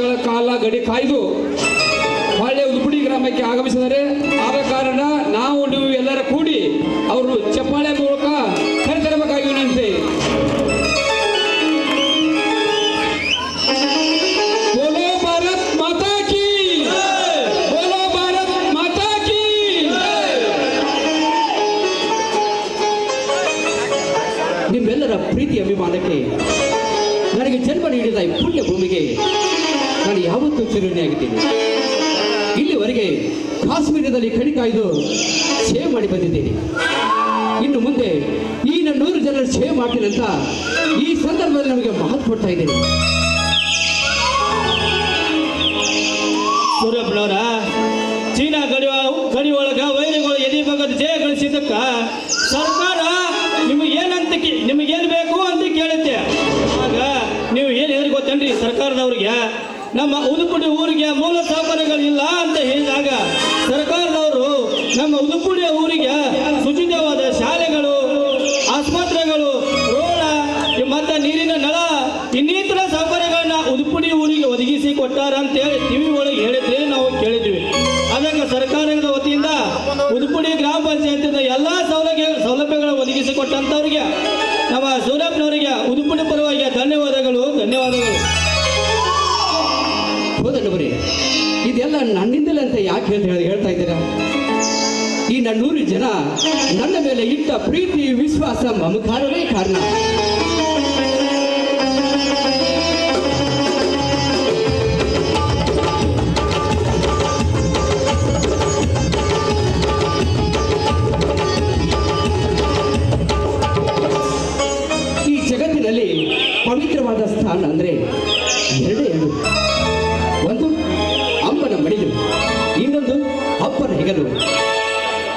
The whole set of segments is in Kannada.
ದಿನಗಳ ಕಾಲ ಗಡಿ ಕಾಯ್ದು ಹೊಳ್ಳೆ ಉದುಪುಡಿ ಗ್ರಾಮಕ್ಕೆ ಆಗಮಿಸಿದರೆ. ಆದ ಕಾರಣ ನೀವು ಎಲ್ಲರ ಕೂಡಿ ಅವರು ಚಪ್ಪಾಳೆ ಮೂಲಕ ಕರೆತರಬೇಕಾಗಿ ವಿನಂತಿ. ಬೋಲೋ ಭಾರತ್ ಮಾತಾ ಕಿ, ಬೋಲೋ ಭಾರತ್ ಮಾತಾ ಕಿ. ನಿಮ್ಮೆಲ್ಲರ ಪ್ರೀತಿ ಅಭಿಮಾನಕ್ಕೆ, ನನಗೆ ಜನ್ಮ ನೀಡಿದ ಈ ಪುಣ್ಯ ಭೂಮಿಗೆ ನಾನು ಯಾವತ್ತೂ ಚಿರುಣಿಯಾಗಿದ್ದೀನಿ. ಇಲ್ಲಿವರೆಗೆ ಕಾಶ್ಮೀರದಲ್ಲಿ ಕಡಿ ಕಾಯ್ದು ಸೇವೆ ಮಾಡಿ ಬಂದಿದ್ದೀನಿ. ಇನ್ನು ಮುಂದೆ ಈ 100 ಜನರ ಸೇವೆ ಮಾಡ್ತೀನಿ ಅಂತ ಈ ಸಂದರ್ಭದಲ್ಲಿ ನಮಗೆ ಮಾತು ಕೊಡ್ತಾ ಇದ್ದೀನಿ. ಸೂರ್ಯಪ್ಪನವರ, ಚೀನಾ ಗಡಿ ಒಳಗ ವೈರಿಗಳು ಎದೆ ಭಾಗದ ಜಯ ಗಳಿಸಿದ್ದಕ್ಕ ಸರ್ಕಾರ ನಿಮಗೇನು ಬೇಕು ಅಂತ ಕೇಳುತ್ತೆ. ಆಗ ನೀವು ಏನು ಹೇಳಿದ್ರೆ ಗೊತ್ತೇನ್ರಿ, ಸರ್ಕಾರದವ್ರಿಗೆ ನಮ್ಮ ಉದುಪುಡಿ ಊರಿಗೆ ಮೂಲ ಸೌಕರ್ಯಗಳಿಲ್ಲ ಅಂತ ಹೇಳಿದಾಗ ಸರ್ಕಾರದವರು ನಮ್ಮ ಉದುಪುಡಿ ಊರಿಗೆ ಶುಚಿತ್ವವಾದ ಶಾಲೆಗಳು, ಆಸ್ಪತ್ರೆಗಳು, ರೋಡ ಮತ್ತು ನೀರಿನ ನಳ ಇನ್ನಿತರ ಸೌಕರ್ಯಗಳನ್ನ ಉದುಪುಡಿ ಊರಿಗೆ ಒದಗಿಸಿ ಕೊಟ್ಟಾರ ಅಂತೇಳಿ ಟಿವಿ ಒಳಗೆ ಹೇಳಿದ್ರೆ ನಾವು ಕೇಳಿದ್ವಿ. ಅದಕ್ಕೆ ಸರ್ಕಾರದ ವತಿಯಿಂದ ಉದುಪುಡಿ ಗ್ರಾಮ ಪಂಚಾಯತಿನ ಎಲ್ಲ ಸೌಲಭ್ಯಗಳು ಒದಗಿಸಿಕೊಟ್ಟಂಥವ್ರಿಗೆ ನಮ್ಮ ಸೂರ್ಯಪ್ಪನವರಿಗೆ ಉದುಪುಡಿ ಪರವಾಗಿ ಧನ್ಯವಾದಗಳು. ಹೌದಲ್ಲವರೇ, ಇದೆಲ್ಲ ನನ್ನಿಂದಲೇ ಅಂತ ಯಾಕೆ ಹೇಳ್ತಾ ಇದ್ದೀರಾ? ಈ 100 ಜನ ನನ್ನ ಮೇಲೆ ಇಟ್ಟ ಪ್ರೀತಿ, ವಿಶ್ವಾಸ, ಮಮಕಾರವೇ ಕಾರಣ. ಈ ಜಗತ್ತಿನಲ್ಲಿ ಪವಿತ್ರವಾದ ಸ್ಥಾನ ಅಂದರೆ ಎರಡೇ. ಒಂದು ಅಮ್ಮನ ಮಡಿಲು, ಇನ್ನೊಂದು ಅಪ್ಪನ ಹೆಗಲು.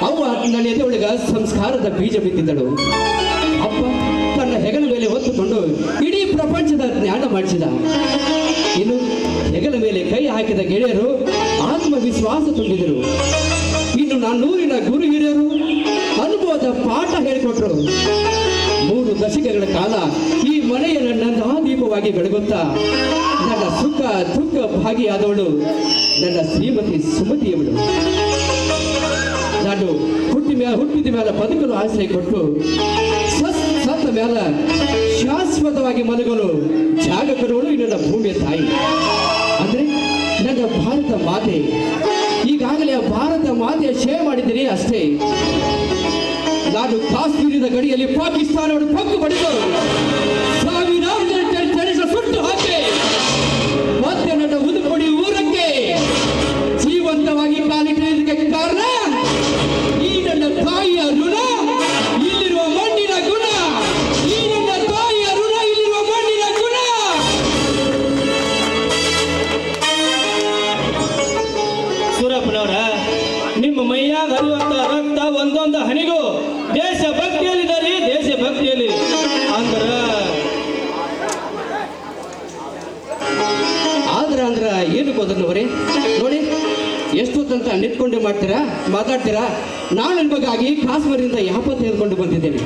ಅವ್ವ ನನ್ನ ಎದೆಯೊಳಗ ಸಂಸ್ಕಾರದ ಬೀಜ ಬಿತ್ತಿದ್ದಳು. ಅಪ್ಪ ತನ್ನ ಹೆಗಲ ಮೇಲೆ ಹೊತ್ತುಕೊಂಡು ಇಡೀ ಪ್ರಪಂಚದ ಜ್ಞಾನ ಮಾಡಿಸಿದ. ಇನ್ನು ಹೆಗಲ ಮೇಲೆ ಕೈ ಹಾಕಿದ ಗೆಳೆಯರು ಆತ್ಮವಿಶ್ವಾಸ ತುಂಬಿದರು. ಇನ್ನು 100 ಗುರು ಹಿರಿಯರು ಅನುಭವದ ಪಾಠ ಹೇಳಿಕೊಟ್ರು. 3 ದಶಕಗಳ ಕಾಲ ಈ ಮನೆಯನ್ನು ನಂದಾದೀಪವಾಗಿ ಬೆಳಗುತ್ತಾ ನನ್ನ ಸುಖ ದುಃಖ ಭಾಗಿಯಾದವಳು ನನ್ನ ಶ್ರೀಮತಿ ಸುಮತಿಯವಳು. ನಾನು ಹುಟ್ಟಿದ ಮೇಲೆ ಬದುಕಲು ಆಶ್ರಯ ಕೊಟ್ಟು ಸತ್ತ ಮೇಲೆ ಶಾಶ್ವತವಾಗಿ ಮಲಗಲು ಜಾಗ ಕೊಡುವಳು ನನ್ನ ಭೂಮಿಯ ತಾಯಿ ಅಂದ್ರೆ ನನ್ನ ಭಾರತ ಮಾತೆ. ಈಗಾಗಲೇ ಭಾರತ ಮಾತೆಯ ಸೇವೆ ಮಾಡಿದ್ದೀನಿ ಅಷ್ಟೇ. ನಾನು ಕಾಶ್ಮೀರದ ಗಡಿಯಲ್ಲಿ ಪಾಕಿಸ್ತಾನವನ್ನು ಪಕ್ಕು ಪಡೆದು ಸಾವಿರಾರು ಜನ ಸುಟ್ಟು ಹಾಕಿ ಮತ್ತೆ ನನ್ನ ಉದುಪುಡಿ ಊರಕ್ಕೆ ಜೀವಂತವಾಗಿ ಕಾಲಿಟ್ಟಿದ್ದಕ್ಕೆ ಕಾರಣ ಈ ನನ್ನ ತಾಯಿಯ ಋಣ, ಇಲ್ಲಿರುವ ಮಣ್ಣಿನ ಗುಣ. ಈ ನನ್ನ ತಾಯಿಯ ಋಣ, ಇಲ್ಲಿರುವ ಮಣ್ಣಿನ ಗುಣ. ಸೂರಪ್ಪನವರ, ನಿಮ್ಮ ಮೈಯಾಗ ಹರಿಯುವಂತ ರಕ್ತ ಒಂದೊಂದು ಹನಿಗೂ ದೇಶ ಭಕ್ತಿಯಲ್ಲಿದ್ದಾರೆ, ದೇಶ ಭಕ್ತಿಯಲ್ಲಿ ಅಂದ್ರ ಅಂದ್ರ ಏನು ಗೊತ್ತವರೇ ನೋಡಿ, ಎಷ್ಟೊತ್ತಂತ ನಿಂತ್ಕೊಂಡೆ ಮಾತಾಡ್ತೀರಾ. ನಾನು ನಿಮಗಾಗಿ ಕಾಶ್ಮೀರದಿಂದ ಯಾಪ ತೆಗೆದುಕೊಂಡು ಬಂದಿದ್ದೇನೆ.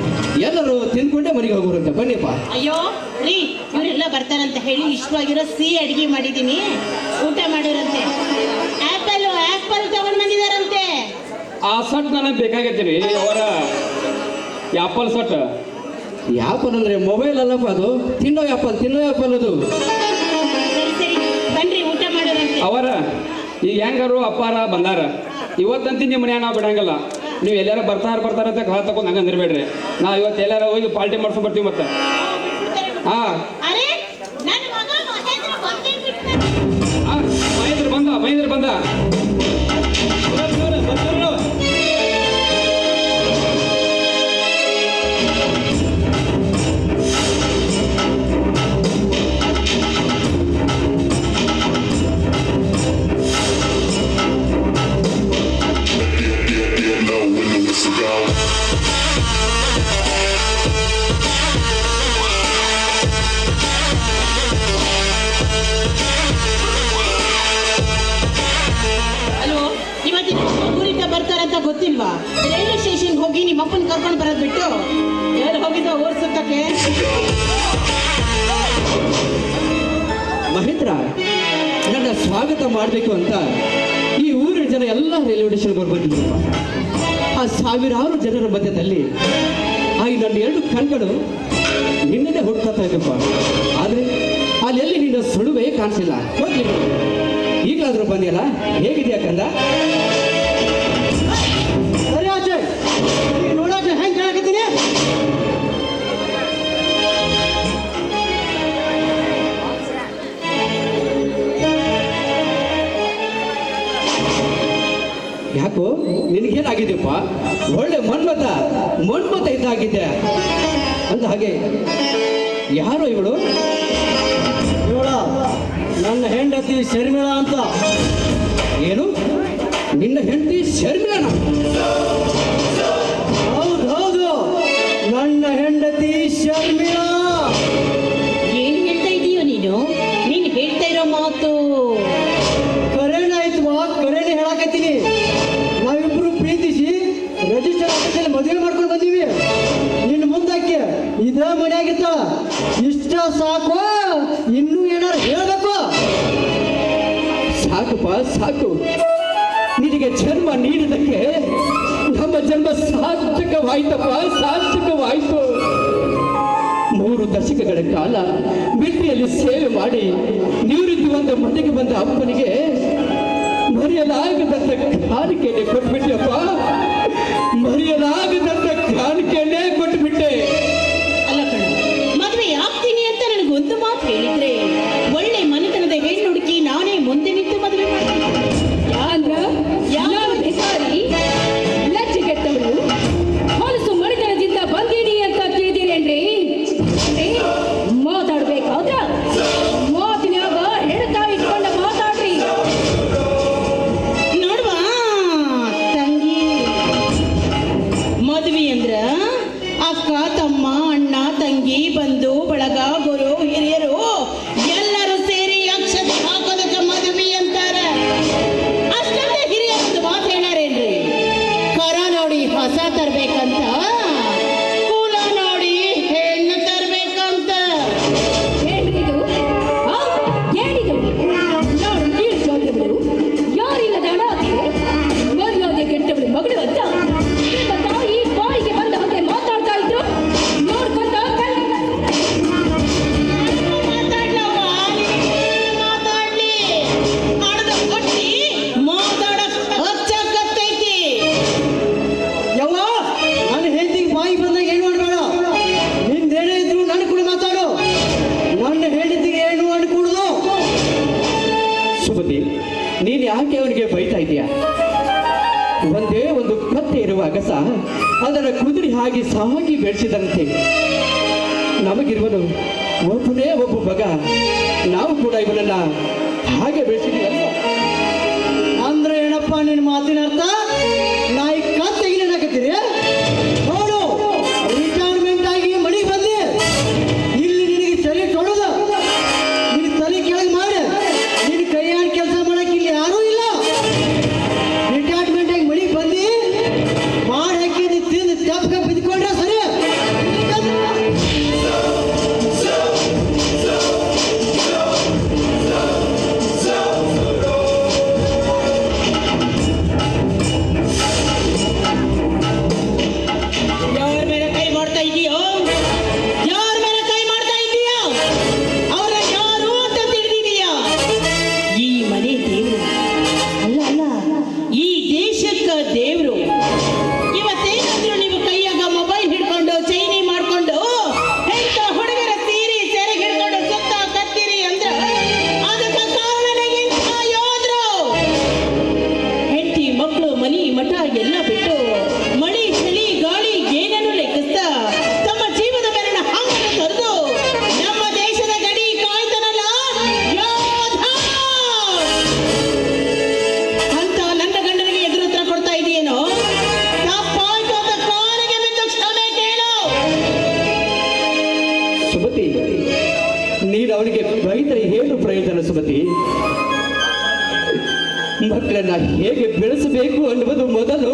ಎಲ್ಲರೂ ತಿಂದ್ಕೊಂಡೆ ಮನೆಗೆ ಹೋಗೋರಂತೆ. ಬನ್ನಿಪ್ಪ. ಅಯ್ಯೋ ರೀ, ಇವರೆಲ್ಲ ಬರ್ತಾರಂತ ಹೇಳಿ ಇಷ್ಟವಾಗಿರೋ ಸಿಹಿ ಅಡಿಗೆ ಮಾಡಿದ್ದೀನಿ, ಊಟ ಮಾಡಿರಂತೆ. ಆಪಲ್ ತಗೊಂಡ್ ಬಂದಿದಾರಂತೆ. ಆ ಸಟ್ ನನಗೆ ಬೇಕಾಗೈತಿ ರೀ ಅವರ. ಆಪಲ್ ಸಟ್. ಆಪಲ್ ಅಂದ್ರೆ ಮೊಬೈಲ್ ಅಲ್ಲಪ್ಪ, ಅದು ತಿನ್ನೋ ಆಪಲ್ ಅದು. ಸರಿ ಬನ್ರಿ, ಊಟ ಮಾಡೋರಂತೆ. ಅವರ ಈಗ ಹೆಂಗಾರು ಅಪ್ಪಾರ ಬಂದಾರ, ಇವತ್ತಂತ ನಿಮ್ಮ ಮನ್ಯಾಗ ನಾವು ಬಿಡಂಗಿಲ್ಲ. ನೀವು ಎಲ್ಲಾರ ಬರ್ತಾರಂತ ಕಾಲ ತಗೊಂಡು ಹಂಗೆ ಅಂದಿರ್ಬೇಡ್ರಿ. ನಾವು ಇವತ್ತು ಎಲ್ಲಾರ ಹೋಗಿ ಪಾರ್ಟಿ ಮಾಡ್ಸ್ಕೊಂಡ್ ಬರ್ತೀವಿ. ಮತ್ತೆ ಮಹೇಂದ್ರ ಬಂದ. ಗೊತ್ತಿಲ್ವಾ? ರೈಲ್ವೆ ಸ್ಟೇಷನ್ ಹೋಗಿ ನಿಮ್ಮ ಅಪ್ಪನ ಕರ್ಕೊಂಡು ಬರೋದು ಬಿಟ್ಟು ಎಲ್ಲಿ ಹೋಗಿದ್ದ ಊರ್ ಸುತ್ತಕ್ಕೆ? ಮಹೇಂದ್ರ, ನನ್ನ ಸ್ವಾಗತ ಮಾಡಬೇಕು ಅಂತ ಈ ಊರಿನ ಜನ ಎಲ್ಲ ರೈಲ್ವೆ ಸ್ಟೇಷನ್ಗೆ ಬಂದಿದ್ರು. ಆ ಸಾವಿರಾರು ಜನರ ಮಧ್ಯದಲ್ಲಿ ನನ್ನ ಎರಡು ಕಣ್ಗಳು ನಿನ್ನೆ ಹುಡ್ತಾ ಇದ್ದಪ್ಪ. ಆದರೆ ಅಲ್ಲೆಲ್ಲಿ ನಿನ್ನ ಸುಳುವೇ ಕಾಣಿಸಿಲ್ಲ. ಹೋಗ್ಲಿ, ಈಗಲಾದ್ರೂ ಬಂದಿಯಲ್ಲ, ಹೇಗಿದೆಯಾ ಕಂದ? ಸರಿ ಆಚೆ ನೋಡಾಚೆ ಹೆಂಗೆ ಕೇಳಕತ್ತೀನಿ. ಯಾಕೋ ನಿನಗೇನಾಗಿದೆಯಪ್ಪ? ಒಳ್ಳೆ ಮನ್ಮತ ಇದ್ದಾಗಿದ್ದೆ ಅಂದ ಹಾಗೆ. ಯಾರೋ ಇವಳು? ಇವಳ ನನ್ನ ಹೆಂಡತಿ ಶರ್ಮಿಳಾ ಅಂತ. ಏನು, ನಿನ್ನ ಹೆಂಡತಿ ಶರ್ಮಿಳನ? ಹೌದು, ನನ್ನ ಹೆಂಡತಿ ಶರ್ಮಿಳಾ. ಏನ್ ಹೇಳ್ತಾ ಇದೀಯೋ ನೀನು ಹೇಳ್ತಾ ಇರೋ ಮಾತು ಕರೆನ ಆಯ್ತು, ಕರೆನೇ ಹೇಳಕತ್ತೀನಿ. ನಾವಿಬ್ರು ಪ್ರೀತಿಸಿ ರಿಜಿಸ್ಟರ್ ಆಫೀಸಲ್ಲಿ ಮದುವೆ ಮಾಡ್ಕೊಂಡು ಬಂದೀವಿ. ನಿನ್ನ ಮುಂದಕ್ಕೆ ಇದೇ ಮನೆಯಾಗಿತ್ತ. ಇಷ್ಟ ಸಾಕು, ಇನ್ನೂ ಏನಾರು ಹೇಳ್ಬೇಕು? ಸಾಕಪ್ಪ ಸಾಕು. ನಿನಗೆ ಜನ್ಮ ನೀಡಿದಕ್ಕೆ ನಮ್ಮ ಜನ್ಮ ಸಾರ್ಥಕವಾಯ್ತಪ್ಪ, ಸಾರ್ಥಕವಾಯ್ತು. 3 ದಶಕಗಳ ಕಾಲ ಬಿಟ್ಟಿಯಲ್ಲಿ ಸೇವೆ ಮಾಡಿ ನಿವೃತ್ತಿ ಒಂದು ಮನೆಗೆ ಬಂದ ಅಪ್ಪನಿಗೆ ಮರೆಯಲಾಗದಂತ ಕಾಣಿಕೆಯನ್ನೇ ಕೊಟ್ಬಿಟ್ಟೆಪ್ಪ, ಮರೆಯಲಾಗದಂತ ಕಾಣಿಕೆಯನ್ನೇ ಕೊಟ್ಬಿಟ್ಟೆ. ಅಲ್ಲ ಕಣ, ಮದುವೆ ಆಗ್ತೀನಿ ಅಂತ ನನಗೊಂದು ಮಾತು ಹೇಳಿದ್ರೆ ಒಳ್ಳೆ ಮನೆತನದ ಹೆಣ್ಣು ಹುಡುಕಿ ನಾನೇ ಮುಂದೆ ನಿಂತು ಮದುವೆ ಮಾಡ್ತೀನಿ. ಯಾರು ಭಿಕಾರಿ ಲಜ್ಜೆಗೆಟ್ಟವರು ಹೊಲಸು ಮಣಿತನದಿಂದ ಬಂದೀನಿ ಅಂತ ತಿಳಿದಿರೇನ್ರಿ? ಮಾತಾಡ್ಬೇಕಾದ್ರ ಮಾತಿನಾಗ ಹೇಳ್ತಾ ಇಟ್ಕೊಂಡ ಮಾತಾಡ್ರಿ. ನೋಡುವ ತಂಗಿ, ಮದುವೆ ಅಂದ್ರ ಅಕ್ಕ ತಮ್ಮ ಅಣ್ಣ ತಂಗಿ ಬಂಧು ಬಳಗ ಗುರು ಹಿರಿಯರು ಎಲ್ಲರೂ ಸೇರಿ ಅಕ್ಷತೆ ಹಾಕೋದಕ್ಕೆ ಮದುವೆ ಅಂತಾರ. ಅಷ್ಟೊಂದು ಹಿರಿಯ ಒಂದು ಮಾತು ಹೇಳಾರೇನ್ರಿ? ಕರ ನೋಡಿ ಹೊಸ ತರ್ಬೇಕಂತ, ಕುಲ ನೋಡಿ ಹೆಣ್ಣು ತರ್ಬೇಕಂತ. ಏನ್ರಿ ಇದು? ಆ? ಏನಿದು? ನಾನು ಕೀಳ್ಸೋದವರು ಯಾರಿಲ್ಲದ ಅನಾಥೆ ಮರ್ಯಾದೆ ಕೆಟ್ಟವಳು ಮಗಳು ಅಂತ ನಿಮ್ಮ ತಾಯಿ ಬಾಯಿಗೆ ಬಂದ ಹಾಗೆ ಮಾತಾಡ್ತಾ ಇದ್ರು. ನೋಡ್ಕೊಂತ ಮಾತಾಡ್ಲಿ, ಹಣದ ಕೊಟ್ಟಿ ಮಾತಾಡಕ್ ಹಚ್ಚಾಕತ್ತೈತಿ. ಯವ್ವ, ನನ್ನ ಹೆಂಡತಿಗೆ ಬಾಯಿ ಬಂದಾಗ ಏನು ಅನ್ಬೇಡ. ನಿಂದೇನೇ ಇದ್ರು ನನ್ನ ಕೂಡ ಮಾತಾಡು. ನನ್ನ ಹೆಂಡತಿಗೆ ಏನು ಅನ್ಕೂಡುದು? ಸುಮತಿ, ನೀನು ಯಾಕೆ ಅವನಿಗೆ ಬೈತಾ ಇದೀಯಾ? ಒಂದೇ ಒಂದು ಕತ್ತೆ ಇರುವಾಗ ಸಹ ಅದರ ಕುದುರೆ ಹಾಗೆ ಸಾಗಿ ಬೆಳೆಸಿದಂತೆ ನಮಗಿರುವನು ಒಬ್ಬನೇ ಒಬ್ಬ ಮಗ. ನಾವು ಕೂಡ ಇವನನ್ನ ಹಾಗೆ ಬೆಳೆಸಿದೀವಲ್ಲ. ಅಂದ್ರೆ ಏನಪ್ಪ ನಿನ್ನ ಮಾತಿನ ಅರ್ಥ? ನಾ ಈ ಕತ್ತೆಗೆ ನೆನಕತ್ತೀರಿ? ನೋಡು, ರಿಟೈರ್ಮೆಂಟ್ ಆಗಿ ಮನೆಗೆ ಬಂದಿ. ಇಲ್ಲಿ ನಿನಗೆ ತಲೆ ತೊಳೆದ, ನಿನ್ನ ತಲೆ ಕೆಳಗೆ ಮಾಡಿ ನಿನ್ನ ಕೈಯಾಡಿ ಕೆಲಸ ಮಾಡಕ್ಕೆ ಇಲ್ಲಿ ಯಾರೂ ಇಲ್ಲ. ರಿಟೈರ್ಮೆಂಟ್ ಆಗಿ ಮನೆಗೆ ಬಂದಿ, ಮಾಡಿ ಹಾಕಿ ನೀ ತಿಂದು ತೆಪ್ಪಗ ಬಿದ್ಕೊಂಡ್ರೆ ಸರಿ. ಯಾರ ಮೇಲೆ ಕೈ ಮಾಡ್ತಾ ಇದೀಯೋ? ಯಾರ ಮೇಲೆ ಕೈ ಮಾಡ್ತಾ ಇದೀಯಾ? ಅವರ ಯಾರು ಅಂತ ತಿಳಿದಿದೀಯಾ? ಈ ಮನೆ ದೇವರು ಅಲ್ಲ, ಈ ದೇಶಕ್ಕ ದೇವರು. ಇವತ್ತೇನಾದ್ರೂ ನೀವು ಕೈಯಾಗ ಮೊಬೈಲ್ ಹಿಡ್ಕೊಂಡು ಚೈನಿ ಮಾಡ್ಕೊಂಡು ಎಂತ ಹುಡುಗರ ಸೀರೆ ಸೆರೆಗೆ ಹಿಡ್ಕೊಂಡು ಸುತ್ತ ಕತ್ತೀರಿ ಅಂದ್ರ ಅದಕ್ಕೆ ಕಾರಣನೇ ಇಂಥ ಯೋಧರು. ಹೆಂಡತಿ ಮಕ್ಕಳು ಮನಿ ಮಠ ಎಲ್ಲ ಬಿಟ್ಟು ಮಳಿ ಚಳಿ ಗಾಳಿ ಏನೇನು ಲೆಕ್ಕಿಸ್ತಾ ತಮ್ಮ ಜೀವದ ಮೇಲಿನ ಹಂಗನ್ನು ತೊರೆದು ನಮ್ಮ ದೇಶದ ಗಡಿ ಕಾಯ್ತಾನಲ್ಲ ಯೋಧ ಅಂತ ನನ್ನ ಗಂಡನಿಗೆ ಎದುರುತ್ತರ ಕೊಡ್ತಾ ಇದೆಯೇನೋ? ತಪ್ಪಾಯ್ತು ಅಂತ ಕಾಲಿಗೆ ಬಿದ್ದು ಕ್ಷಮೆ ಕೇಳು. ಸುಮತಿ, ನೀನು ಅವನಿಗೆ ಬೈದರೆ ಏನು ಪ್ರಯೋಜನ ಸುಮತಿ? ಮಕ್ಕಳನ್ನ ಹೇಗೆ ಬೆಳೆಸಬೇಕು ಅನ್ನುವುದು ಮೊದಲು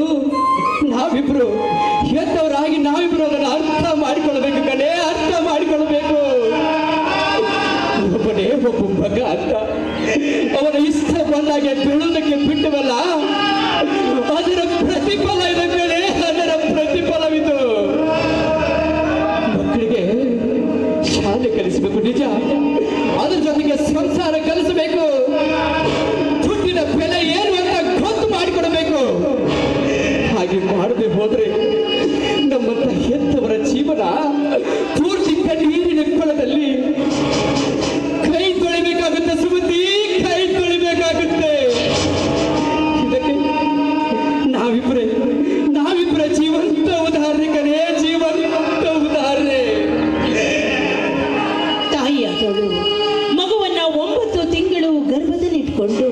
ನಾವಿಬ್ರು ಹೆತ್ತವರಾಗಿ ನಾವಿಬ್ರು ಅದನ್ನು ಅರ್ಥ ಮಾಡಿಕೊಳ್ಬೇಕು ಕಣೆ, ಅರ್ಥ ಮಾಡಿಕೊಳ್ಬೇಕು. ಒಬ್ಬನೇ ಒಬ್ಬ ಮಗ ಅಂತ ಅವನ ಇಷ್ಟ ಬಂದಾಗೆ ಬೀಳುವುದಕ್ಕೆ ಬಿಟ್ಟವಲ್ಲ, ಅದರ ಪ್ರತಿಫಲ ಇದೆ ಕಣೆ, ಅದರ ಪ್ರತಿಫಲವಿದು. ಮಕ್ಕಳಿಗೆ ಶಾಲೆ ಕಲಿಸಬೇಕು ನಿಜ, ಅದ್ರ ಜೊತೆಗೆ ಸಂಸಾರ ಕಲಿಸಬೇಕು, ದುಡ್ಡಿನ ಬೆಲೆ ಏನು ಅಂತ ಗೊತ್ತು ಮಾಡಿಕೊಡಬೇಕು. ಹಾಗೆ ಮಾಡದೆ ಹೋದ್ರೆ ನಮ್ಮಂತ ಹೆತ್ತವರ ಜೀವನ ಪೂರ್ತಿ ಕಣ್ಣೀರಿನ ಕೊಳದಲ್ಲಿ ಕೈ ತೊಳಿಬೇಕಾಗುತ್ತೆ ಸುಮತಿ, ಕೈ ತೊಳಿಬೇಕಾಗುತ್ತೆ. ಇದಕ್ಕೆ ನಾವಿಬ್ಬರ ಜೀವಂತ ಉದಾಹರಣೆ ಕಣೆ, ಜೀವಂತ ಉದಾಹರಣೆ. ತಾಯಿಯಾದವಳು ಮಗುವನ್ನ 9 ತಿಂಗಳು ಗರ್ಭದಲ್ಲಿಟ್ಕೊಂಡು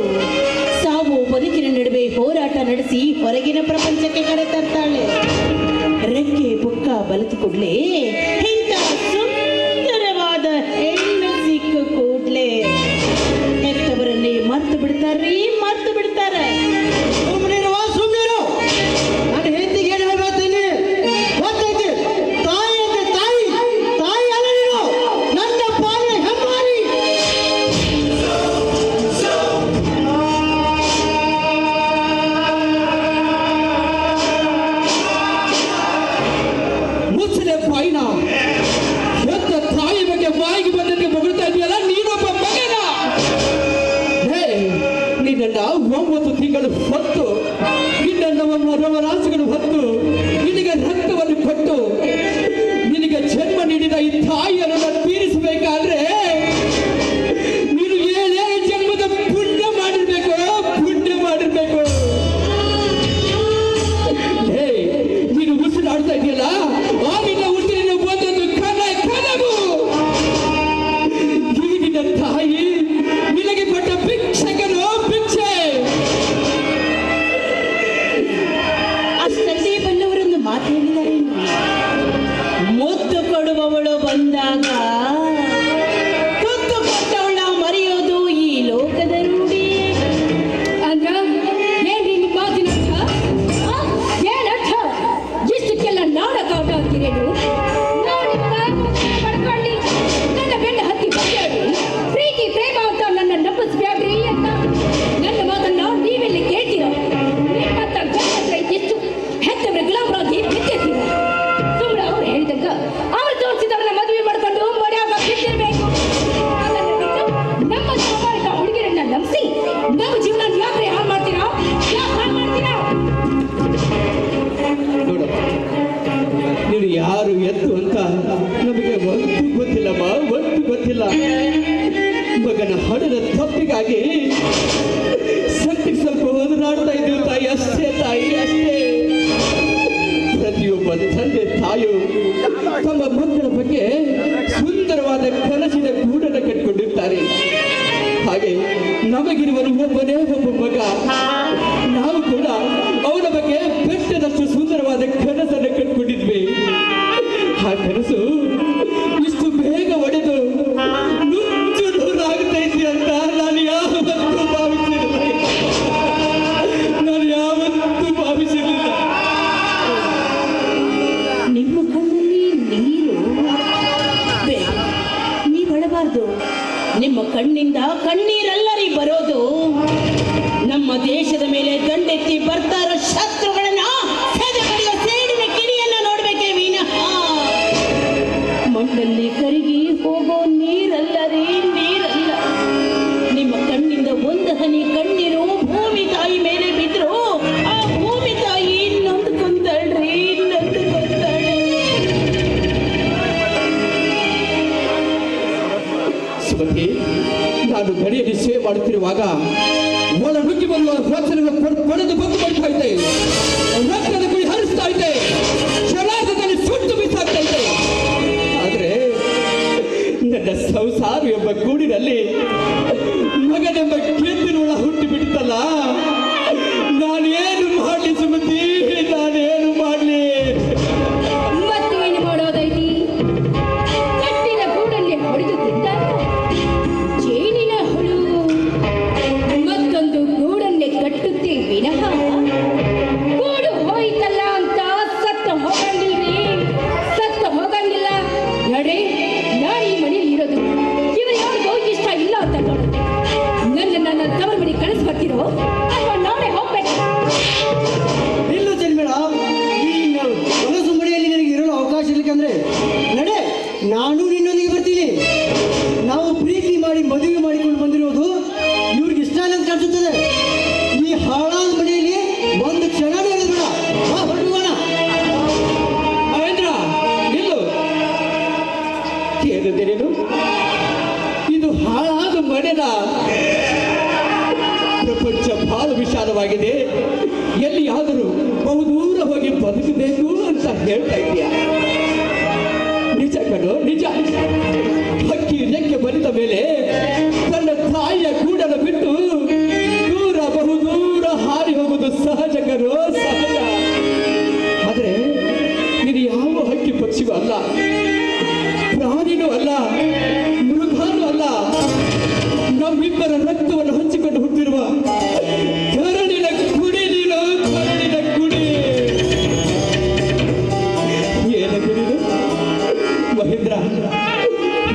ಸಾವು ಬದುಕಿನ ನಡುವೆ ಹೋರಾಟ ನಡೆಸಿ ಹೊರಗಿನ ಪ್ರಪಂಚಕ್ಕೆ ಕರೆತರ್ತಾಳೆ. ರೆಕ್ಕೆ ಪುಕ್ಕ ಬಲಿತು ಕೂಡ್ಲೆ ಇಂಥ ಸುಂದರವಾದ ಹೆಣ್ಣು ಸಿಕ್ಕ ಕೂಡ್ಲೆ ಹೆತ್ತವರನ್ನೇ ಮರ್ತು ಬಿಡ್ತಾರ್ರೀ, ಮರ್ತು ಬಿಡ್ತಾರೆ. ಸುಮ್ಮನಿರುವ ಸುಮ್ಮನಿರು. ನನ್ನ ಹೆಂಡತಿಗೆ ಏನು ಹೇಳ್ತೀನಿ ಗೊತ್ತೈತಿ? ತಾಯಿ ಅಂದ್ರೆ ತಾಯಿ, ತಾಯಿ ಅಲ್ಲ ನೀನು, ನನ್ನ ಪಾಲಿನ ಹೆಮ್ಮಾರಿ. ಮುಚ್ಚಲೆ ಬಾಯಿನ, ಹೆತ್ತ ತಾಯಿ ಬಗ್ಗೆ ಬಾಯಿಗೆ ಬಂದಂತೆ ಬೊಗಳ್ತಾ ಇದೆಯಲ್ಲ, ನೀನೊಬ್ಬ ಮಗನ. ಹೇ, ನಿನ್ನ 9 ತಿಂಗಳು ಹೊತ್ತು, ನಿನ್ನ ರವರಾಸುಗಳು ಹೊತ್ತು, ನಿನಗೆ ರಕ್ತವನ್ನು ಕೊಟ್ಟು ನಿನಗೆ ಜನ್ಮ ನೀಡಿದ ಈ ತಾಯಿಯನ್ನು ತೀರಿಸಬೇಕಾದ್ರೆ ನೀನು 7 ಜನ್ಮದ ಪುಣ್ಯ ಮಾಡಿರ್ಬೇಕು, ಪುಣ್ಯ ಮಾಡಿರ್ಬೇಕು. ಹೇ, ನೀನು ಉಸಿರಾಡ್ತಾ ಇದೆಯಲ್ಲ, ಆ ನಿನ್ನ ಉಸಿರಿನ ಒಂದೊಂದು ಕನವು. ಈ ನಿನ್ನ ತಾಯಿ ನಿನಗೆ ಕೊಟ್ಟ ಭಿಕ್ಷಕನು, ಭಿಕ್ಷೆ. ಅಷ್ಟೇ ಬಲ್ಲವರೊಂದು ಮಾತು ಹೇಳಿದ್ದಾರೆ, ಮುತ್ತು ಕೊಡುವವಳು ಬಂದಾಗ ತುತ್ತು ಕೊಟ್ಟವಳ ಮರೆಯೋದು ಈ ಲೋಕದ ರೂಢಿ. ಅಂದ್ರ ಏನ್ರಿ ನಿಮ್ಮ ಮಾತಿನ ಅರ್ಥ? ಆ? ಏನರ್ಥ? ಇಷ್ಟಕ್ಕೆಲ್ಲ ನಾಟಕ ಆಟ ಆಗ್ತೀರೇನು? ನಾನು ಪಡ್ಕೊಳ್ಳಿ, ನನ್ನ ಬೆನ್ನ ಹತ್ತಿ ಬಗೆಯಾಡಿ, ಪ್ರೀತಿ ಪ್ರೇಮ ಅಂತ ನನ್ನ ನಂಬಿಸ್ಬ್ಯಾಡ್ರಿ ಅಂತ ನನ್ನ ಮಾತನ್ನ ನೀವೆಲ್ಲಿ ಕೇಳ್ತೀರ? ನಿಮ್ಮಂತ ಗಂಡಸ್ರ ಇದ್ದಿಷ್ಟು ಹೆತ್ತವರ ಗುಲಾಮರಾಗಿ ಬಿದ್ದಿರ್ತೀರ. ಸುಮ್ಮನೆ ಅವ್ರು ಹೇಳಿದಾಗ ಅವ್ರು ತೋರಿಸಿದವ್ರನ್ನ ಮದುವೆ ಮಾಡ್ಕೊಂಡು ಮರ್ಯಾಗ ಬಿದ್ದಿರ್ಬೇಕು. ಅದನ್ನ ಬಿಟ್ಟು ನಮ್ಮ ಸಾಮಾಜಿಕ ಹುಡುಗಿರನ್ನ ನಂಬಿಸಿ ನಮ್ಮ ಜೀವನ ಯಾಕ್ರೆ ಹಾಳು ಮಾಡ್ತೀರಾ? ಯಾಕೆ ಹಾಳು ಮಾಡ್ತೀರಾ? ನೋಡು, ನೀನು ಯಾರು ಎತ್ತು ಅಂತ ನಮಗೆ ಒಂದು ಗೊತ್ತಿಲ್ಲಮ್ಮ, ಒಂದು ಗೊತ್ತಿಲ್ಲ. ಮಗನ ಹಣದ ತಪ್ಪಿಗಾಗಿ ಸತ್ತಿಗೆ ಸ್ವಲ್ಪ ಹೋದರಾಡ್ತಾ ಇದ್ದೀವಿ ತಾಯಿ, ಅಷ್ಟೇ ತಾಯಿ, ಅಷ್ಟೇ. ಪ್ರತಿಯೊಬ್ಬ ತಂದೆ ತಾಯಿಯು ತಮ್ಮ ಮಕ್ಕಳ ಬಗ್ಗೆ ಸುಂದರವಾದ ಕನಸಿನ ಗೂಡನ್ನು ಕಟ್ಟಿಕೊಂಡಿರ್ತಾರೆ. ಹಾಗೆ ನಮಗಿರುವನು ಒಬ್ಬನೇ ಒಬ್ಬ ಮಗ. ನಾವು ಕೂಡ ಅವನ ಬಗ್ಗೆ ಬೆಟ್ಟದಷ್ಟು ಸುಂದರವಾದ ಕನಸನ್ನು ಕಟ್ಟಿಕೊಂಡಿದ್ವಿ. ಆ ಕನಸು ಇಷ್ಟು ಬೇಗ ಒಡೆದು ನುಚ್ಚು ನೂರಾಗ್ತೈತಿ ಅಂತ ನಾನು ಯಾವತ್ತೂ ಭಾವಿಸಿರಲಿಲ್ಲ, ನಾನು ಯಾವತ್ತೂ ಭಾವಿಸಿರಲಿಲ್ಲ. ನಿಮ್ಮ ಕಣ್ಣಲ್ಲಿ ನೀರು ಬೇಡ, ನೀವು ಅಳಬಾರ್ದು. ನಿಮ್ಮ ಕಣ್ಣಿಂದ ಕಣ್ಣೀರಲ್ಲರಿ ಬರೋದು. ನಮ್ಮ ದೇಶದ ಮೇಲೆ ದಂಡೆತ್ತಿ ಬರ್ತಾರ ಶತ್ರುಗಳನ್ನ ಸೆದೆಬಡಿಯೋ ಸೇಡಿನ ಕಿಡಿಯನ್ನ ನೋಡ್ಬೇಕೇ ವಿನಃ ಮಣ್ಣಲ್ಲಿ ಕರಗಿ ಹೋಗೋ ನೀರಲ್ಲರಿ, ನೀರಲ್ಲ. ನಿಮ್ಮ ಕಣ್ಣಿಂದ ಒಂದು ಹನಿ ಕಣ್ಣೀರು ಭೂಮಿ ತಾಯಿ ಮೇಲೆ ಬಿದ್ರು ಆ ಭೂಮಿ ತಾಯಿ ನೊಂದ್ಕೊಂತಾಳ್ರಿ, ನೊಂದ್ಕೊಂತಾಳೆ. ಸುಮತಿ, ನಾನು ಗಡಿಯಲ್ಲಿ ಸೇವೆ ಮಾಡುತ್ತಿರುವಾಗ ಒಳ ನುಗ್ಗಿ ಬರುವ ರಕ್ತವನ್ನು ಪಡೆದು ಬಂದು ಮಾಡ್ತಾ ಇದ್ದೆ. ರಕ್ತದ ಕುಡಿ ಹರಿಸ್ತಾ ಇದ್ದೆ, ಶರಾರದಲ್ಲಿ ಸುಟ್ಟು ಬಿಸಾಕ್ತಾ ಇದ್ದೆ. ಆದ್ರೆ ನನ್ನ ಸಂಸಾರ ಎಂಬ ಗೂಡಿನಲ್ಲಿ ಮಗನೆಂಬ ಕೆಂದಿನೊಳ ಹುಟ್ಟಿ ಬಿಡ್ತಲ್ಲ, ನಾನೇನು ಮಾಡಲಿ ಸುಮತಿ, ನಾನೇನು ಮಾಡಲಿ? ಮತ್ತೇನು ಮಾಡೋದೈತಿ? ಕಟ್ಟಿನ ಗೂಡಲ್ಲಿ ಹೊಡೆದು ತಿಂದಾಗ ಜೇನಿನ ಹುಳು ಮತ್ತೊಂದು ಗೂಡನ್ನೇ ಕಟ್ಟುತ್ತೆ ವಿನಃ ಗೂಡು ಹೋಯ್ತಲ್ಲ ಅಂತ ಸತ್ತು ಹೋಗಂಗಿಲ್ರಿ, ಸತ್ತು ಹೋಗಂಗಿಲ್ಲ. ನಡೆ, ನಾನು ಈ ಮನೆಯಲ್ಲಿ ಇರೋದು ಇವರು ಯಾರಿಗೋ ಇಷ್ಟ ಇಲ್ಲ ಹೇಳ್ತಾ ಇದೀಯ? ನಿಜ ಕಣೋ, ನಿಜ. ಹಕ್ಕಿ ರೆಕ್ಕೆ ಬರಿದ ಮೇಲೆ ತನ್ನ ತಾಯಿಯ ಗೂಡನ್ನು ಬಿಟ್ಟು ದೂರ ಬಹುದೂರ ಹಾರಿ ಹೋಗುವುದು ಸಹಜ ಕಣೋ, ಸಹಜ. ಆದ್ರೆ ನೀನು ಯಾವ ಹಕ್ಕಿ ಪಕ್ಷಿಗೂ ಅಲ್ಲ, ಪ್ರಾಣಿನೂ ಅಲ್ಲ, ಮೃಗನೂ ಅಲ್ಲ. ನಮ್ಮಿಬ್ಬರ ರಕ್ತವನ್ನು ಹಂಚಿಕೊಂಡು ಹುಟ್ಟಿರುವ ಕರಳಿನ ಕುಡಿ ನೀನು, ಕರಳಿನ ಕುಡಿ. ಏನ ಕುಡಿದು ಮಹೇಂದ್ರ,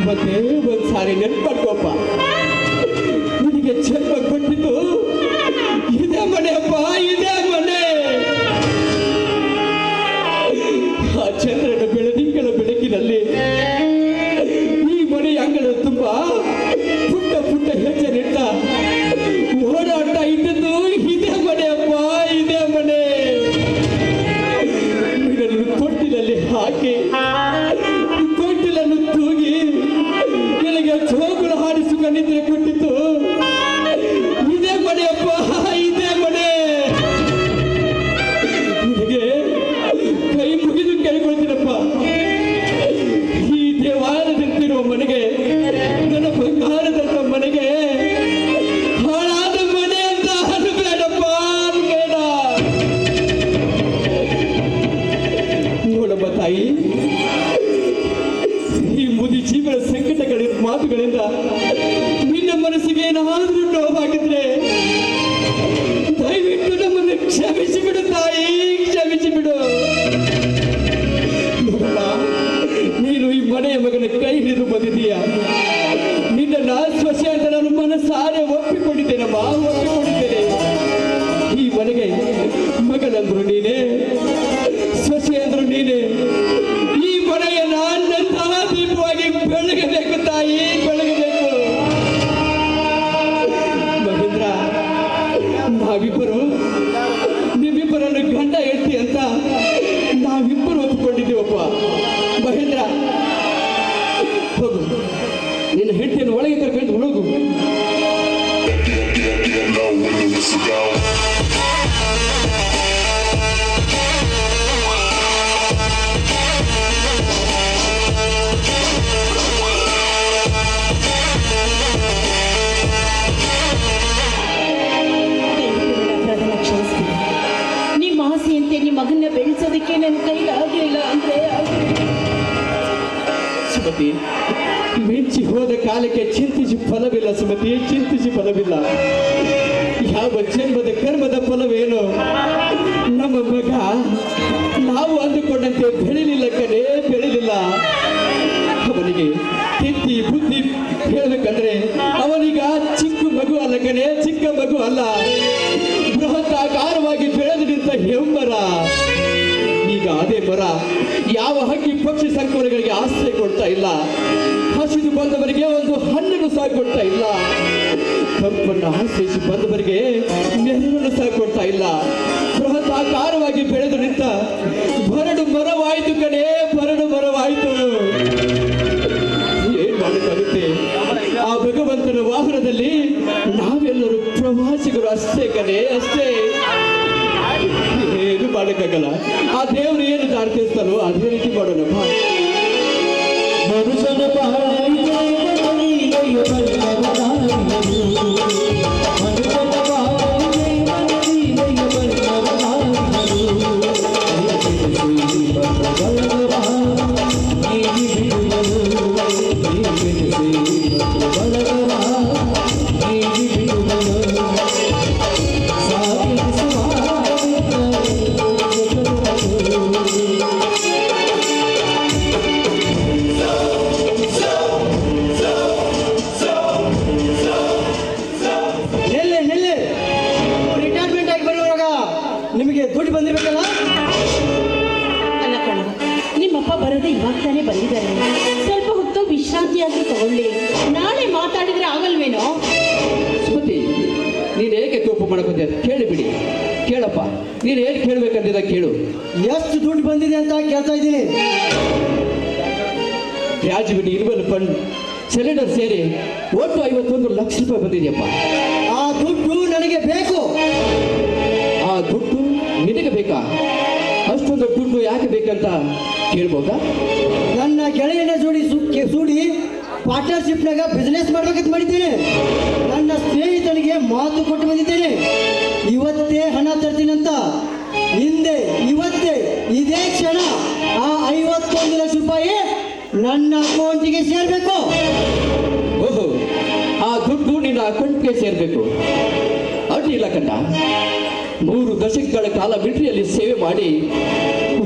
ಮತ್ತೆ ಒಂದ್ಸಾರಿ ನೆನ್ಪಡ್ಕೋಪ್ಪ. ನಿನಗೆ ಜನ್ಮ ಕೊಟ್ಟಿದ್ದು ಇದೇ ಮನೆಯಪ್ಪ, ಇದೇ ಮನೆ. ಆ ಚಂದ್ರನ ಬೆಳದಿಂಗಳ ಬೆಳಕಿನಲ್ಲಿ ಈ ಮನೆಯ ಅಂಗಳ ತುಂಬಾ ಪುಟ್ಟ ಪುಟ್ಟ ಹೆಜ್ಜೆ ನಿಟ್ಟ ಓಡಾಟ ಇದ್ದದ್ದು ಇದೇ ಮನೆಯಪ್ಪ, ಇದೇ ಮನೆ. ಇದನ್ನು ತೊಟ್ಟಿಲಲ್ಲಿ ಹಾಕಿ ತೊಟ್ಟಿಲನ್ನು ತೂಗಿ ನನಗೆ ಜೋಗುಳ ಹಾಡಿಸುವ ನಿದ್ರೆ ಕೊಟ್ಟಿತ್ತು ಇದೇ ಮನೆಯಪ್ಪ, ಇದೇ ಮನೆ. ನಿನಗೆ ಕೈ ಮುಗಿದು ಕೇಳಿಕೊಳ್ತೀನಪ್ಪ, ಈ ದೇವಾಲಯದಂತಿರುವ ಮನೆಗೆ, ನನ್ನ ಬಂಗಾರದಂತ ಮನೆಗೆ ಹಾಳಾದ ಮನೆ ಅಂತ ಅನ್ಬೇಡಪ್ಪ, ಅನ್ಬೇಡ. ನೋಡಮ್ಮ ತಾಯಿ, ಈ ಮುದಿ ಜೀವನ ಸಂಕಟಗಳ ಮಾತುಗಳಿಂದ ನಿನ್ನ ಮನಸ್ಸಿಗೆ ಏನಾದರೂ ನೋವಾಗಿದ್ರೆ ದಯವಿಟ್ಟು ನಮ್ಮನ್ನು ಕ್ಷಮಿಸಿ ಬಿಡು ತಾಯಿ, ಕ್ಷಮಿಸಿ ಬಿಡು. ನೋಡಮ್ಮ, ನೀನು ಈ ಮನೆಯ ಮಗನ ಕೈ ಹಿಡಿದು ಬಂದಿದ್ದೀಯ. ನಿನ್ನ ಸ್ವಸೆ ಅಂತ ನಾನು ಮನಸಾರೆ ಒಪ್ಪಿಕೊಂಡಿದ್ದೇನಮ್ಮ, ಒಪ್ಪಿಕೊಂಡಿದ್ದೇನೆ. ಈ ಮನೆಗೆ ಮಗನಂದ್ರು ನೀನೇ, ಸ್ವಸೆ ಅಂದ್ರು ನೀನೇ. ಈ ಮನೆಯ ನನ್ನಂತಹ ದೀಪವಾಗಿ ಬೆಳಗಬೇಕು ತಾಯಿ, ಬೆಳಗಬೇಕು. ಮಹೇಂದ್ರ, ನಾವಿಬ್ಬರು ನಿಮ್ಮಿಬ್ಬರನ್ನು ಗಂಡ ಹೇಳ್ತಿ ಅಂತ ನಾವಿಬ್ಬರು ಒಪ್ಪಿಕೊಂಡಿದ್ದೀವಪ್ಪ. ಮಹೇಂದ್ರ, ಹೋಗು, ನಿನ್ನ ಹೆಂಡತಿಯನ್ನು ಒಳಗೆ ಕರ್ಕೊಂಡು ಹೋಗು. ಪ್ರಧಾನ ಕ್ಷಮಿಸ್ತೀನಿ. ನಿಮ್ಮ ಆಸೆಯಂತೆ ನಿಮ್ಮ ಮಗನ್ನ ಬೆಳೆಸೋದಕ್ಕೆ ನನ್ನ ಕೈಲಾಗಲಿಲ್ಲ ಅಂದ್ರೆ ಸುಮತಿ, ಮಿಂಚಿ ಹೋದ ಕಾಲಕ್ಕೆ ಚಿಂತಿಸಿ ಫಲವಿಲ್ಲ ಸುಮತಿ, ಚಿಂತಿಸಿ ಫಲವಿಲ್ಲ. ಯಾವ ಜನ್ಮದ ಕರ್ಮದ ಫಲವೇನು? ನಮ್ಮ ಮಗ ನಾವು ಅಂದುಕೊಂಡಂತೆ ಬೆಳಿಲಿಲ್ಲ ಕಣೆ, ಬೆಳಿಲಿಲ್ಲ. ಅವನಿಗೆ ತಿದ್ದಿ ಬುದ್ಧಿ ಹೇಳ್ಬೇಕಂದ್ರೆ ಅವನೀಗ ಚಿಕ್ಕ ಮಗು ಅಲ್ಲ ಕಣೆ, ಚಿಕ್ಕ ಮಗು ಅಲ್ಲ, ಬೃಹತ್ತಾಕಾರವಾಗಿ ಬೆಳೆದು ನಿಂತ ಹೆಮ್ಮರ. ಈಗ ಅದೇ ಮರ ಯಾವ ಹಕ್ಕಿ ಪಕ್ಷಿ ಸಂಕುಲಗಳಿಗೆ ಆಶ್ರಯ ಕೊಡ್ತಾ ಇಲ್ಲ, ಹಸಿದು ಬಂದವರಿಗೆ ಒಂದು ಹಣ್ಣನ್ನು ಸಹ ಕೊಡ್ತಾ ಇಲ್ಲ, ತಂಪನ್ನು ಆಶ್ರಯಿಸಿ ಬಂದವರಿಗೆ ನೆರಳನ್ನು ಸಹ ಕೊಡ್ತಾ ಇಲ್ಲ. ಬೃಹತ್ತಾಕಾರವಾಗಿ ಬೆಳೆದು ನಿಂತ ಬರಡು ಮರವಾಯಿತು ಕಣೆ, ಬರಡು ಮರವಾಯಿತು. ಏನ್ ಮಾಡಕ್ಕಾಗುತ್ತೆ? ಆ ಭಗವಂತನ ವಾಹನದಲ್ಲಿ ನಾವೆಲ್ಲರೂ ಪ್ರವಾಸಿಗರು ಅಷ್ಟೇ ಕಣೆ, ಅಷ್ಟೇ. ಏನು ಮಾಡಕ್ಕಾಗಲ್ಲ. ಆ ದೇವರು ಏನು ಪ್ರಾರ್ಥಿಸ್ತಾನೋ ಅದೇ ರೀತಿ ಮಾಡೋಣಪ್ಪ. ಮನುಷ್ಯನ ನಿಮಗೆ ದುಡ್ಡು ಬಂದಿರ್ಬೇಕಲ್ಲ? ಅಲ್ಲ ಕಣ, ನಿಮ್ಮಪ್ಪ ಬರೋದೇ ಇವಾಗ ತಾನೇ ಬಂದಿದ್ದಾರೆ. ಸ್ವಲ್ಪ ಹೊತ್ತು ವಿಶ್ರಾಂತಿಯಾಗಿ ತಗೊಳ್ಳಿ, ನಾಳೆ ಮಾತಾಡಿದ್ರೆ ಆಗಲ್ವೇನೋ? ಸ್ಮೃತಿ, ನೀನು ಹೇಗೆ ಕೋಪ ಮಾಡ್ಕೊಂತೀಯ? ಕೇಳಿಬಿಡಿ, ಕೇಳಪ್ಪ, ನೀನು ಏನು ಕೇಳಬೇಕಂತಿದ್ದ ಕೇಳು. ಎಷ್ಟು ದುಡ್ಡು ಬಂದಿದೆ ಅಂತ ಕೇಳ್ತಾ ಇದ್ದೀನಿ. ಗ್ರಾಜ್ಯುಯೇಟ್ ಇನ್ವೆಲ್ ಫಂಡ್ ಸಿಲಿಂಡರ್ ಸೇರಿ ಒಟ್ಟು 51 ಲಕ್ಷ ರೂಪಾಯಿ ಬಂದಿದೆಯಪ್ಪ. ಆ ದುಡ್ಡು ನನಗೆ ಬೇಕು. ಆ ದುಡ್ಡು ನಿನಗೆ ಬೇಕಾ? ಅಷ್ಟೊಂದು ದುಡ್ಡು ದುಡ್ಡು ಯಾಕೆ ಬೇಕಂತ ಕೇಳ್ಬೋದಾ? ನನ್ನ ಗೆಳೆಯನ ಸೂಡಿ ಪಾರ್ಟ್ನರ್ಶಿಪ್ನಾಗ ಬಿಸ್ನೆಸ್ ಮಾಡ್ಬೇಕಂತ ಮಾಡಿದ್ದೇನೆ. ನನ್ನ ಸ್ನೇಹಿತನಿಗೆ ಮಾತು ಕೊಟ್ಟು ಬಂದಿದ್ದೇನೆ, ಇವತ್ತೇ ಹಣ ತರ್ತೀನಂತ. ಇವತ್ತೇ ಇದೇ ಕ್ಷಣ ಆ 51 ಲಕ್ಷ ರೂಪಾಯಿ ನನ್ನ ಅಕೌಂಟಿಗೆ ಸೇರಬೇಕು. ಓಹೋ, ಆ ದುಡ್ಡು ನಿನ್ನ ಅಕೌಂಟ್ಗೆ ಸೇರಬೇಕು. ಅಡ್ಡಿಲ್ಲ ಕಂಡ. 3 ದಶಕಗಳ ಕಾಲ ಮಿಲಿಟರಿಯಲ್ಲಿ ಸೇವೆ ಮಾಡಿ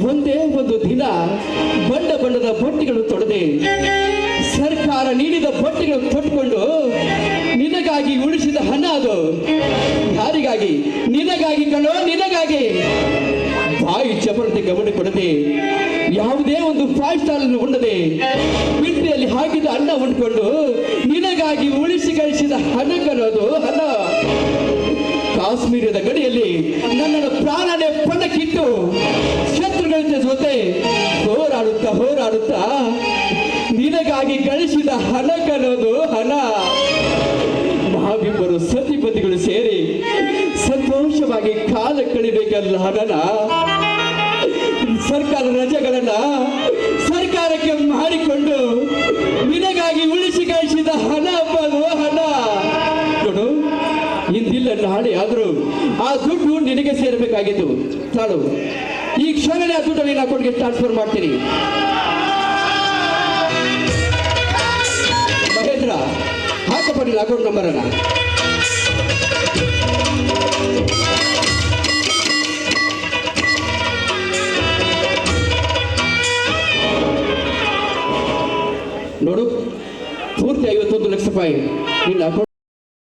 ಒಂದೇ ಒಂದು ದಿನ ಬಣ್ಣ ಬಣ್ಣದ ಬಟ್ಟೆಗಳು ತೊಡದೆ ಸರ್ಕಾರ ನೀಡಿದ ಬಟ್ಟೆಗಳು ತೊಟ್ಟುಕೊಂಡು ನಿನಗಾಗಿ ಉಳಿಸಿದ ಹಣ ಅದು. ಯಾರಿಗಾಗಿ? ನಿನಗಾಗಿ ಕಣೋ, ನಿನಗಾಗಿ. ಬಾಯಿ ಚಪಲತೆ ಗಮನ ಕೊಡದೆ ಯಾವುದೇ ಒಂದು 5 ಸ್ಟಾರ್ ಉಣ್ಣದೆ ಮಿಲಿಟರಿಯಲ್ಲಿ ಹಾಕಿದ ಅನ್ನ ಉಂಡ್ಕೊಂಡು ನಿನಗಾಗಿ ಉಳಿಸಿ ಗಳಿಸಿದ ಹಣ ಕಣೋದು, ಹಣ. ಕಾಶ್ಮೀರದ ಗಡಿಯಲ್ಲಿ ನನ್ನನ್ನು ಪ್ರಾಣನೇ ಪಣಕ್ಕಿಟ್ಟು ಶತ್ರುಗಳ ಜೊತೆ ಹೋರಾಡುತ್ತಾ ನಿನಗಾಗಿ ಗಳಿಸಿದ ಹಣ ಕಣೋದು, ಹಣ. ನಾವಿಬ್ಬರು ಸತಿಪತಿಗಳು ಸೇರಿ ಸಂತೋಷವಾಗಿ ಕಾಲ ಕಳಿಬೇಕಲ್ಲ ಹಣನ. ಸರ್ಕಾರ ರಜೆಗಳನ್ನ ಸರ್ಕಾರಕ್ಕೆ ಮಾಡಿಕೊಂಡು ನಿನಗಾಗಿ ಉಳಿಸಿ ಗಳಿಸಿದ ಹಣ ಬಲು, ಹಣ. ನೋಡು, ಇಂದಿಲ್ಲ ನಾಳೆ ಆದರೂ ಆ ದುಡ್ಡು ನಿನಗೆ ಸೇರಬೇಕಾಗಿತ್ತು. ತಾಳು, ಈ ಕ್ಷಣನೇ ಆ ದುಡ್ಡು ನಿನ್ನ ಅಕೌಂಟ್ಗೆ ಟ್ರಾನ್ಸ್ಫರ್ ಮಾಡ್ತೀನಿ. ಮಹೇಂದ್ರ, ಹಾಕಪ್ಪ ನಿನ್ನ ಅಕೌಂಟ್ ನಂಬರನ್ನ. ನೋಡು, ಪೂರ್ತಿ 51 ಲಕ್ಷ ರೂಪಾಯಿ ನಿನ್ನ ಅಕೌಂಟ್